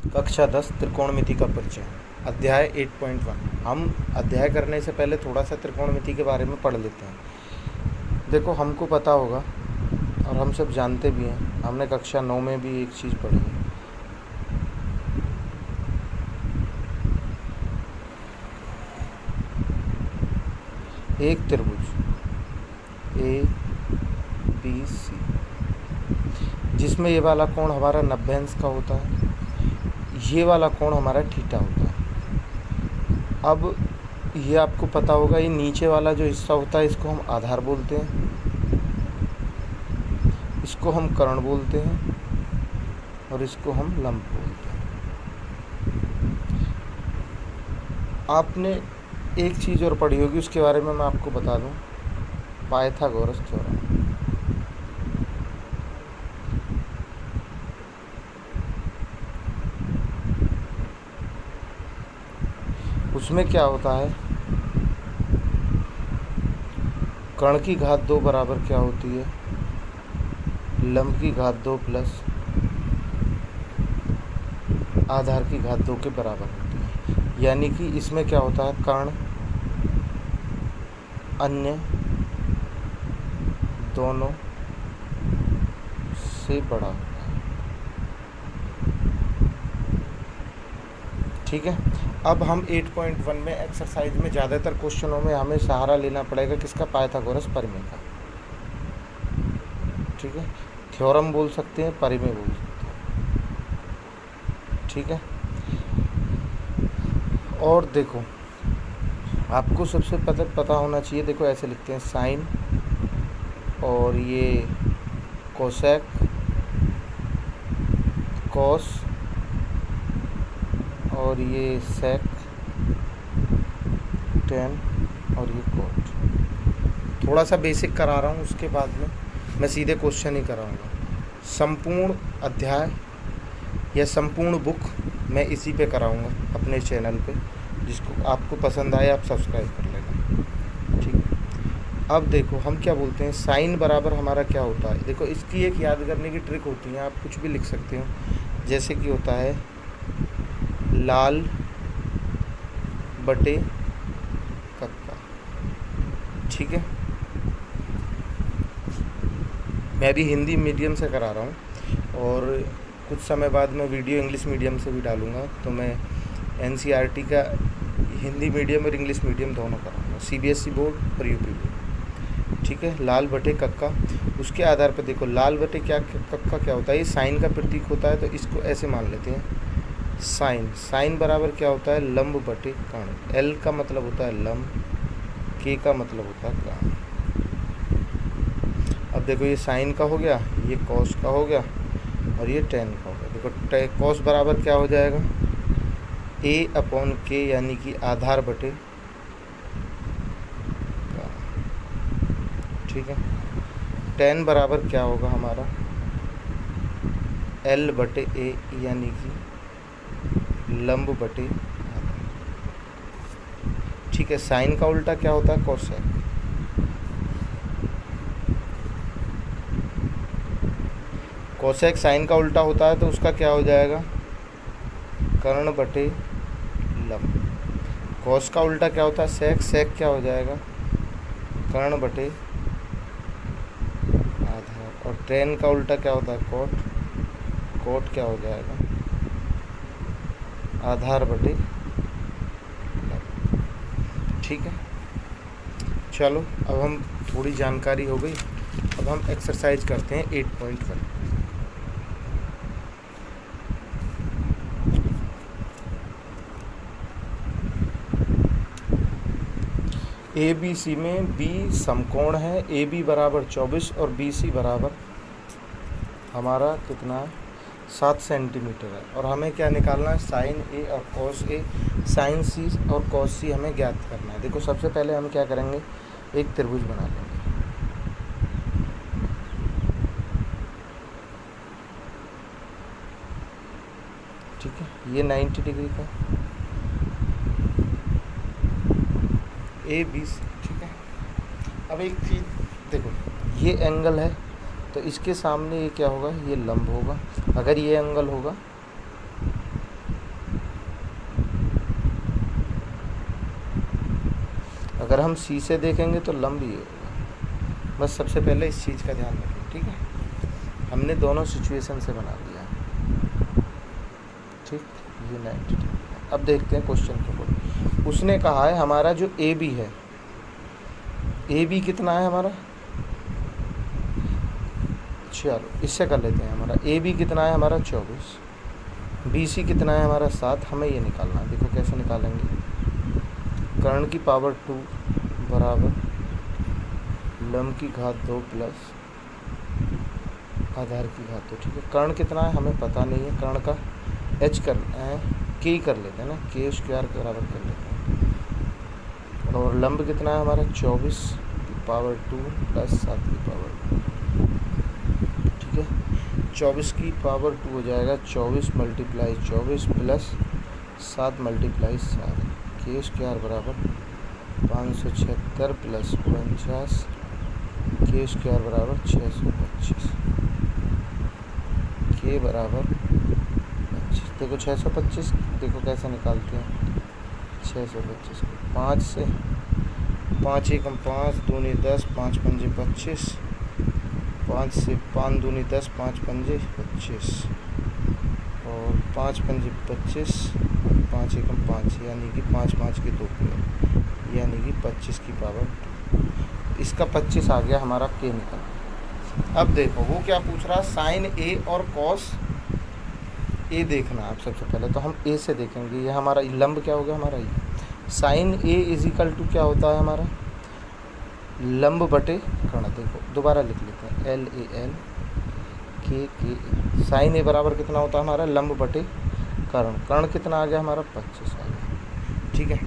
कक्षा 10 त्रिकोणमिति का परिचय। अध्याय 8.1। हम अध्याय करने से पहले थोड़ा सा त्रिकोणमिति के बारे में पढ़ लेते हैं। देखो, हमको पता होगा और हम सब जानते भी हैं, हमने कक्षा 9 में भी एक चीज़ पढ़ी है। एक त्रिभुज ए बी सी, जिसमें ये वाला कोण हमारा 90 अंश का होता है, ये वाला कोण हमारा थीटा होता है। अब ये आपको पता होगा, ये नीचे वाला जो हिस्सा होता है इसको हम आधार बोलते हैं, इसको हम कर्ण बोलते हैं और इसको हम लंब बोलते हैं। आपने एक चीज़ और पढ़ी होगी, उसके बारे में मैं आपको बता दूं, पाइथागोरस थ्योरम। उसमें क्या होता है, कर्ण की घात 2 बराबर क्या होती है, लंब की घात 2 प्लस आधार की घात 2 के बराबर होती है। यानी कि इसमें क्या होता है, कर्ण अन्य दोनों से बड़ा होता है। ठीक है। अब हम 8.1 में एक्सरसाइज में ज़्यादातर क्वेश्चनों में हमें सहारा लेना पड़ेगा किसका, पाइथागोरस परिमेय का। ठीक है, थ्योरम बोल सकते हैं, परिमेय बोल सकते हैं। ठीक है। और देखो, आपको सबसे पता होना चाहिए, देखो ऐसे लिखते हैं, साइन और ये कोसेक, कॉस और ये सेक, टेन और ये कोट। थोड़ा सा बेसिक करा रहा हूँ, उसके बाद में मैं सीधे क्वेश्चन ही कराऊंगा। संपूर्ण अध्याय या संपूर्ण बुक मैं इसी पे कराऊंगा अपने चैनल पे, जिसको आपको पसंद आए आप सब्सक्राइब कर लेना। ठीक है। अब देखो, हम क्या बोलते हैं, साइन बराबर हमारा क्या होता है। देखो, इसकी एक याद करने की ट्रिक होती है, आप कुछ भी लिख सकते हो, जैसे कि होता है लाल बटे कक्का। ठीक है। मैं भी हिंदी मीडियम से करा रहा हूँ और कुछ समय बाद मैं वीडियो इंग्लिश मीडियम से भी डालूँगा, तो मैं एनसीईआरटी का हिंदी मीडियम और इंग्लिश मीडियम दोनों कराऊँगा, सीबीएसई बोर्ड और यूपी बोर्ड। ठीक है। लाल बटे कक्का, उसके आधार पर देखो, लाल बटे क्या कक्का क्या होता है, ये साइन का प्रतीक होता है, तो इसको ऐसे मान लेते हैं, साइन बराबर क्या होता है, लंब बटे कर्ण। एल का मतलब होता है लंब, के का मतलब होता है कर्ण। अब देखो, ये साइन का हो गया, ये कॉस का हो गया और ये टेन का हो गया। देखो, कॉस बराबर क्या हो जाएगा, ए अपॉन के, यानी कि आधार बटे कर्ण। ठीक है। टेन बराबर क्या होगा हमारा, एल बटे ए, यानी कि लंब बटे आधार। ठीक है। साइन का उल्टा क्या होता है, कोसेक। कोसेक साइन का उल्टा होता है, तो उसका क्या हो जाएगा, कर्ण बटे लंब। कॉस का उल्टा क्या होता है, सेक। सेक क्या हो जाएगा, कर्ण बटे आधार। और टेन का उल्टा क्या होता है, कोट। कोट क्या हो जाएगा, आधार बटे लंब। ठीक है। चलो, अब हम थोड़ी जानकारी हो गई, अब हम एक्सरसाइज करते हैं 8.1। ए बी सी में बी समकोण है, ए बी बराबर 24 और बी सी बराबर हमारा कितना है, 7 सेंटीमीटर है। और हमें क्या निकालना है, साइन ए और कॉस ए, साइन सी और कॉस सी हमें ज्ञात करना है। देखो, सबसे पहले हम क्या करेंगे, एक त्रिभुज बना लेंगे। ठीक है। ये 90 डिग्री का ए बी सी। ठीक है। अब एक चीज़ देखो, ये एंगल है, तो इसके सामने ये क्या होगा, ये लंब होगा। अगर ये एंगल होगा अगर हम सी से देखेंगे तो लंब ये होगा। बस सबसे पहले इस चीज़ का ध्यान रखें, ठीक है। हमने दोनों सिचुएशन से बना लिया, ठीक। ये 90 डिग्री। अब देखते हैं क्वेश्चन को। बोल उसने कहा है हमारा जो ए बी है, ए बी कितना है हमारा, चलो इससे कर लेते हैं। हमारा ए बी कितना है हमारा 24, बी सी कितना है हमारा 7। हमें ये निकालना है। देखो कैसे निकालेंगे। कर्ण की पावर 2 बराबर लंब की घात 2 प्लस आधार की घात 2, ठीक है। कर्ण कितना है हमें पता नहीं है, कर्ण का एच करना है, के कर लेते हैं ना, के स्क्वायर बराबर कर लेते हैं। और लंब कितना है हमारा 24 की पावर 2 प्लस 7 की पावर 2, ठीक है। 24 की पावर 2 हो जाएगा 24 मल्टीप्लाई 24 प्लस 7 मल्टीप्लाई 7, के स्क्वायर बराबर 576 प्लस 49, के स्क्वायर बराबर 625, के बराबर 25। देखो 625, देखो कैसे निकालते हैं। 625 को 5 से, 5 एकम 5 दूनी 10, 5 पंजे 25, 5 से 5 दूनी 10, 5 पंजे 25 और 5 पंजे 25, 5 एकम 5 यानी कि 5 5 के 2 पेयर, यानी कि 25 की पावर 2। इसका 25 आ गया हमारा, के निकल। अब देखो वो क्या पूछ रहा है, साइन ए और कॉस ए देखना है। आप सबसे पहले तो हम ए से देखेंगे। ये हमारा लंब क्या हो गया हमारा, ये sine A is equal to क्या होता है हमारा, लंब बटे कर्ण। देखो दोबारा लिख लेते हैं, एल ए एल के ए। साइन ए बराबर कितना होता है हमारा, लंब बटे कर्ण। कर्ण कितना आ गया हमारा 25 आ गया, ठीक है।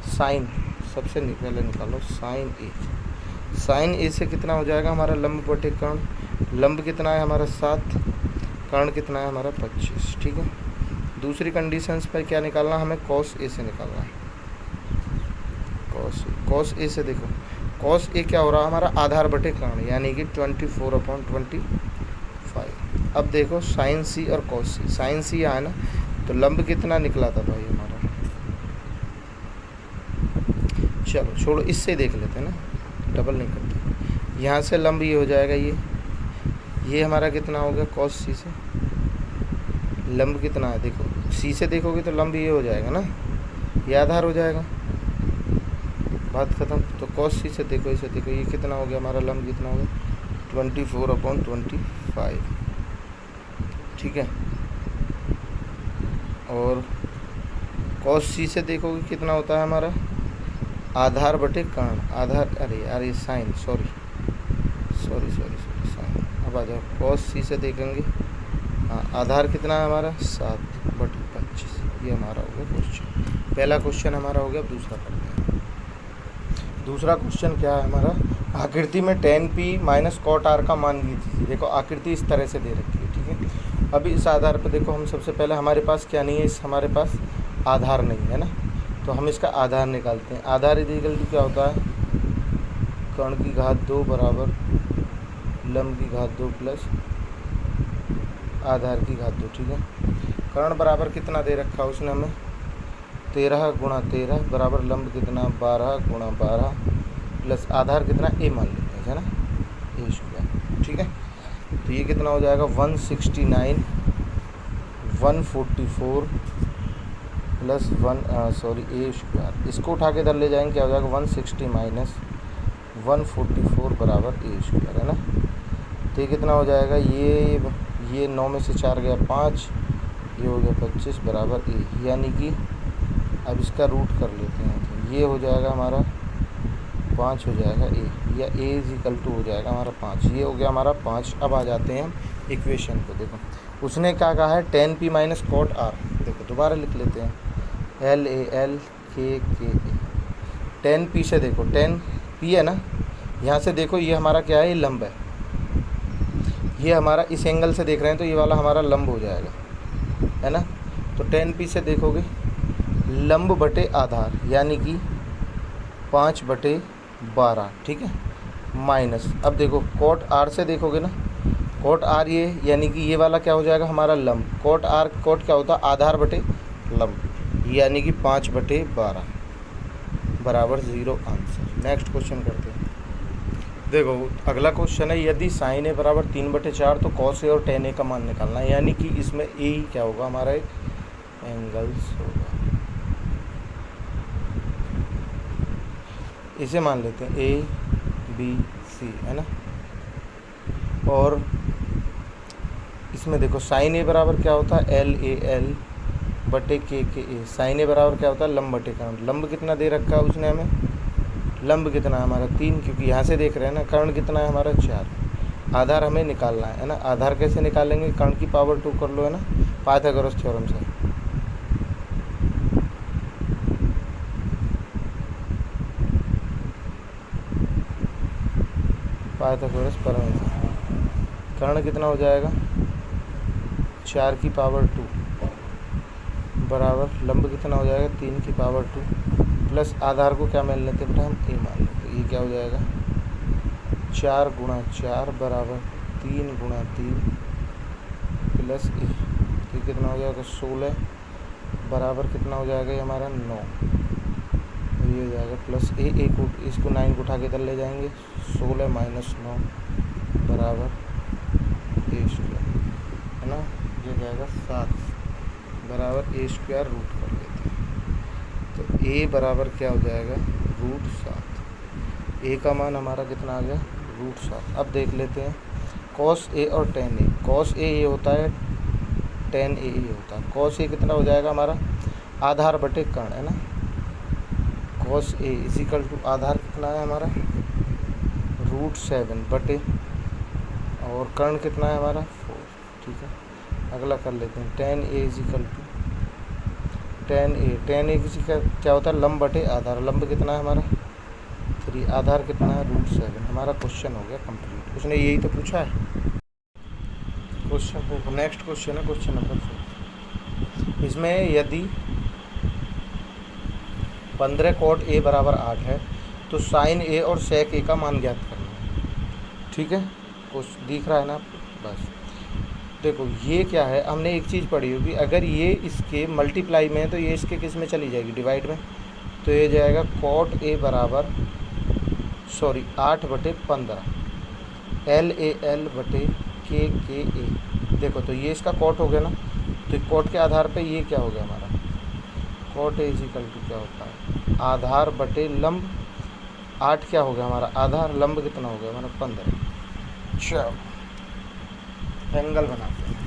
साइन सबसे पहले निकालो साइन ए। साइन ए से कितना हो जाएगा हमारा लंब बटे कर्ण। लंब कितना है हमारा 7, कर्ण कितना है हमारा 25, ठीक है। दूसरी कंडीशंस पर क्या निकालना हमें, कॉस ए से निकालना है। कॉस ए से देखो, कॉस ए क्या हो रहा है हमारा, आधार बटे कर्ण, यानी कि 24/25। अब देखो साइन सी और कॉस सी। साइन सी आया ना, तो लंब कितना निकला था भाई हमारा, चलो छोड़ो इससे देख लेते हैं ना, डबल नहीं करते। यहाँ से लंब ये हो जाएगा, ये हमारा कितना हो गया कॉस सी से। लंब कितना है देखो, सी से देखोगे तो लंब ये हो जाएगा ना, ये आधार हो जाएगा, बात ख़त्म। तो कॉस सी से देखो, इसे देखो, ये कितना हो गया हमारा लंब, कितना हो गया 24/25, ठीक है। और कॉस सी से देखोगे कितना होता है हमारा, आधार बटे कर्ण। आधार, अरे यार ये साइन, सॉरी साइन। अब आ जाओ कॉस सी से देखेंगे, हाँ आधार कितना है हमारा 7/25। ये हमारा हो गया क्वेश्चन। पहला क्वेश्चन हमारा हो गया। अब दूसरा करते हैं। दूसरा क्वेश्चन क्या है हमारा, आकृति में tan p minus cot R का मान लीजिए। देखो आकृति इस तरह से दे रखी है, ठीक है। अभी इस आधार पर देखो, हम सबसे पहले हमारे पास क्या नहीं है, हमारे पास आधार नहीं है ना, तो हम इसका आधार निकालते हैं। आधार इक्वल टू क्या होता है, कर्ण की घात 2 बराबर लंब की घात 2 प्लस आधार की घात 2, ठीक है। कर्ण बराबर कितना दे रखा है उसने हमें, 13 × 13 बराबर लंब कितना 12 × 12 प्लस आधार कितना ए मान लेते हैं, है ना, ए स्क्वायर, ठीक है। तो ये कितना हो जाएगा 169 144 प्लस ए स्क्वायर। इसको उठा के इधर ले जाएंगे, क्या हो जाएगा 160 माइनस 144 बराबर ए स्क्वायर, है ना। तो ये कितना हो जाएगा, ये 9 में से 4 गया 5, ये हो गया 25 बराबर ए, यानी कि अब इसका रूट कर लेते हैं, तो ये हो जाएगा हमारा 5 हो जाएगा ए, या ए इज इक्वल टू हो जाएगा हमारा 5। ये हो गया हमारा 5। अब आ जाते हैं हम इक्वेशन को। देखो उसने क्या कहा है, tan p minus cot R. देखो दोबारा लिख लेते हैं, एल ए एल के ए। tan p से देखो, tan p है ना, यहाँ से देखो ये हमारा क्या है, ये लंब है। ये हमारा इस एंगल से देख रहे हैं तो ये वाला हमारा लंब हो जाएगा, है ना। तो tan p से देखोगे लंब बटे आधार, यानी कि 5/12, ठीक है, माइनस। अब देखो कॉट आर से देखोगे ना, कॉट आर ये, यानी कि ये वाला क्या हो जाएगा हमारा लंब। कॉट आर, कॉट क्या होता है, आधार बटे लंब, यानी कि 5/12, बराबर 0 आंसर। नेक्स्ट क्वेश्चन करते हैं। देखो अगला क्वेश्चन है, यदि साइन ए बराबर 3/4 तो कॉस ए और टेन ए का मान निकालना है। यानी कि इसमें ए ही क्या होगा, हमारा एक एंगल्स होगा। इसे मान लेते हैं ए बी सी, है ना। और इसमें देखो साइन ए बराबर क्या होता है, एल ए एल बटे के ए। साइन ए बराबर क्या होता है, लंब बटे कर्ण। लंब कितना दे रखा है उसने हमें, लंब कितना है हमारा 3, क्योंकि यहाँ से देख रहे हैं ना। कर्ण कितना है हमारा 4। आधार हमें निकालना है ना। आधार कैसे निकालेंगे, कर्ण की पावर 2 कर लो, है ना, पाइथागोरस थ्योरम से। पाइथागोरस प्रमेय से कर्ण कितना हो जाएगा, 4 की पावर 2 बराबर लंब कितना हो जाएगा, 3 की पावर 2 प्लस आधार को क्या मान लेते हैं बेटा हम, ए मान लेते। ये क्या हो जाएगा, 4 गुणा 4 बराबर 3 गुणा 3 प्लस ए। ये कितना हो जाएगा, 16 बराबर कितना हो जाएगा ये हमारा 9। ये हो जाएगा प्लस ए। ए को इसको 9 को उठा के इधर ले जाएंगे, 16 माइनस 9 बराबर ए स्क्वायर, है ना। ये जाएगा 7 बराबर ए स्क्वायर रूट कर लेते हैं। तो ए बराबर क्या हो जाएगा, √7। ए का मान हमारा कितना आ गया, √7। अब देख लेते हैं कॉस ए और टेन ए। कॉस ए ये होता है, टेन ए ये होता है। कॉस ए कितना हो जाएगा हमारा, आधार बटे कर्ण, है ना। कॉस ए इजिकल टू आधार कितना है हमारा, √7 बटे, और कर्ण कितना है हमारा 4। ठीक है, अगला कर लेते हैं। Ten A is equal to ten A किसी का क्या होता है, लंब बटे आधार। लंब कितना है हमारा 3, आधार कितना है √7। हमारा क्वेश्चन हो गया कंप्लीट। उसने यही तो पूछा है क्वेश्चन को। नेक्स्ट क्वेश्चन है क्वेश्चन नंबर 4। इसमें यदि 15 कॉट ए बराबर 8 है तो साइन ए और सेक ए का मान ज्ञात करना है। ठीक है, कुछ दिख रहा है ना आपको। बस देखो ये क्या है, हमने एक चीज़ पढ़ी होगी, अगर ये इसके मल्टीप्लाई में है तो ये इसके किस में चली जाएगी, डिवाइड में। तो ये जाएगा कॉट ए बराबर 8/15 एल ए एल बटे के ए। देखो तो ये इसका कॉट हो गया ना, तो कॉट के आधार पे ये क्या हो गया हमारा, कॉट ए इजिकल टू क्या होता है, आधार बटे लंब। 8 क्या हो गया हमारा आधार, लंब कितना हो गया हमारा 15। चलो एंगल बनाते हैं।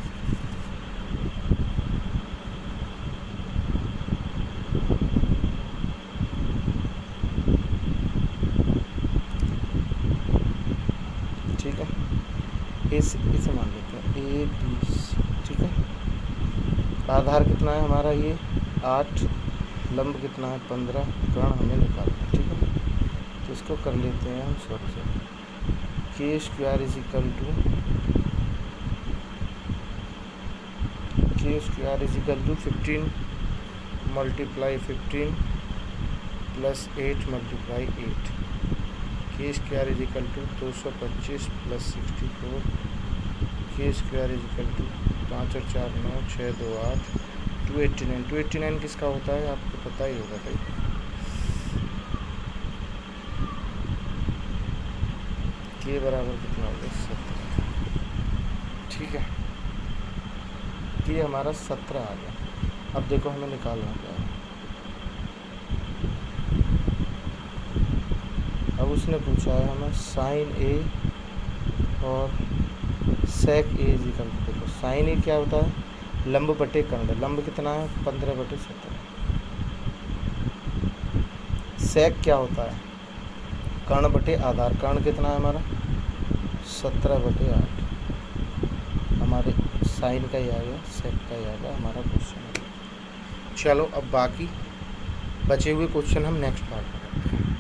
ठीक है, इसे मान लेते हैं ए बी सी। ठीक है, आधार कितना है हमारा ये 8, लंब कितना है 15, कर्ण हमें निकालना है। ठीक है, तो इसको कर लेते हैं हम सॉल्व से। K square is equal to 15 multiply 15 plus 8 multiply 8। K square is equal to 225 plus 64। के स्क्वायर इजिकल टू 5 और 4 9, 6 2 8, 289। 289 किसका होता है आपको पता ही होगा भाई। के बराबर कितना होगा 17। ठीक है, ये हमारा 17 आ गया। अब देखो हमें निकालना क्या है। अब उसने पूछा है हमें साइन ए और सेक ए इजिकल। देखो साइन ए क्या होता है, लंब बटे कर्ण। लंब कितना है 15/17। सेक क्या होता है, कर्ण बटे आधार। कर्ण कितना है हमारा 17/8। हमारे साइन का ही आ गया, सेक का ही आ गया हमारा क्वेश्चन। चलो अब बाकी बचे हुए क्वेश्चन हम नेक्स्ट पार्ट में करते हैं।